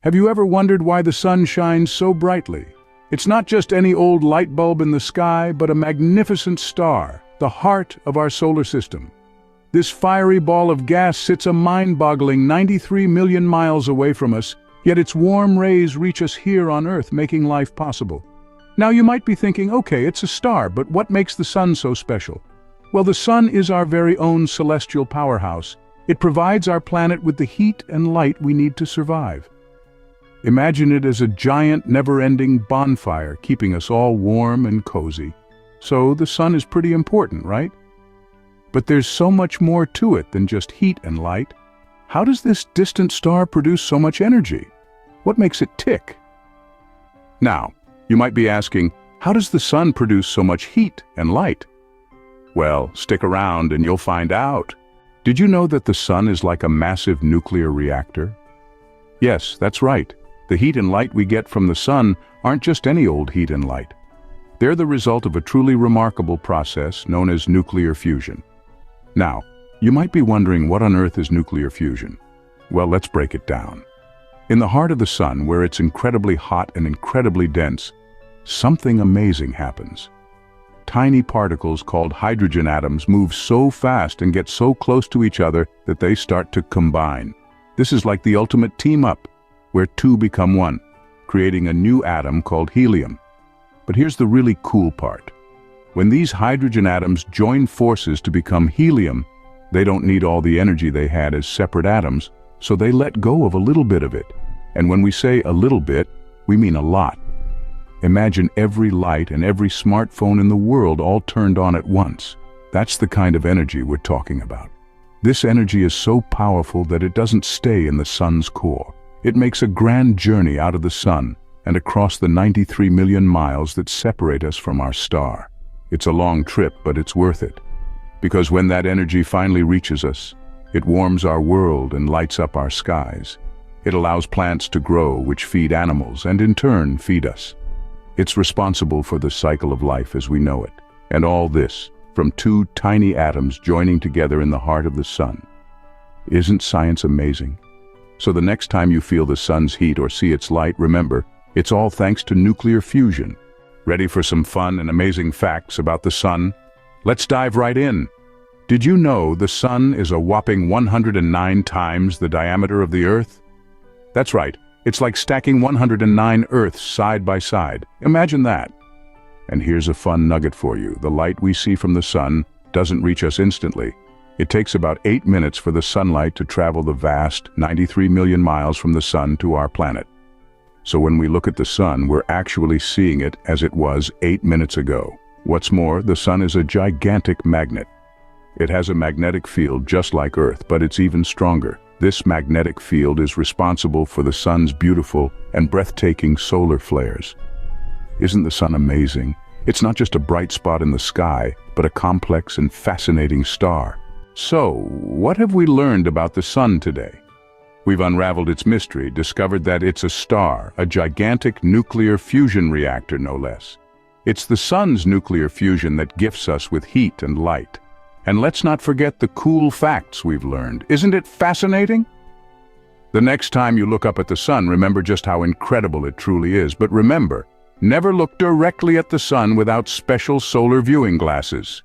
Have you ever wondered why the sun shines so brightly? It's not just any old light bulb in the sky, but a magnificent star, the heart of our solar system. This fiery ball of gas sits a mind-boggling 93 million miles away from us, yet its warm rays reach us here on Earth, making life possible. Now you might be thinking, okay, it's a star, but what makes the sun so special? Well, the sun is our very own celestial powerhouse. It provides our planet with the heat and light we need to survive. Imagine it as a giant, never-ending bonfire, keeping us all warm and cozy. So the sun is pretty important, right? But there's so much more to it than just heat and light. How does this distant star produce so much energy? What makes it tick? Now, you might be asking, how does the sun produce so much heat and light? Well, stick around and you'll find out. Did you know that the sun is like a massive nuclear reactor? Yes, that's right. The heat and light we get from the sun aren't just any old heat and light. They're the result of a truly remarkable process known as nuclear fusion. Now, you might be wondering, what on earth is nuclear fusion? Well, let's break it down. In the heart of the sun, where it's incredibly hot and incredibly dense, something amazing happens. Tiny particles called hydrogen atoms move so fast and get so close to each other that they start to combine. This is like the ultimate team-up, where two become one, creating a new atom called helium. But here's the really cool part. When these hydrogen atoms join forces to become helium, they don't need all the energy they had as separate atoms, so they let go of a little bit of it. And when we say a little bit, we mean a lot. Imagine every light and every smartphone in the world all turned on at once. That's the kind of energy we're talking about. This energy is so powerful that it doesn't stay in the sun's core. It makes a grand journey out of the sun and across the 93 million miles that separate us from our star. It's a long trip, but it's worth it. Because when that energy finally reaches us, it warms our world and lights up our skies. It allows plants to grow, which feed animals and in turn feed us. It's responsible for the cycle of life as we know it. And all this from two tiny atoms joining together in the heart of the sun. Isn't science amazing? So the next time you feel the sun's heat or see its light, remember, it's all thanks to nuclear fusion. Ready for some fun and amazing facts about the sun? Let's dive right in. Did you know the sun is a whopping 109 times the diameter of the Earth? That's right, it's like stacking 109 Earths side by side. Imagine that. And here's a fun nugget for you. The light we see from the sun doesn't reach us instantly. It takes about 8 minutes for the sunlight to travel the vast 93 million miles from the sun to our planet. So when we look at the sun, we're actually seeing it as it was 8 minutes ago. What's more, the sun is a gigantic magnet. It has a magnetic field just like Earth, but it's even stronger. This magnetic field is responsible for the sun's beautiful and breathtaking solar flares. Isn't the sun amazing? It's not just a bright spot in the sky, but a complex and fascinating star. So, what have we learned about the sun today? We've unraveled its mystery, discovered that it's a star, a gigantic nuclear fusion reactor, no less. It's the sun's nuclear fusion that gifts us with heat and light. And let's not forget the cool facts we've learned. Isn't it fascinating? The next time you look up at the sun, remember just how incredible it truly is. But remember, never look directly at the sun without special solar viewing glasses.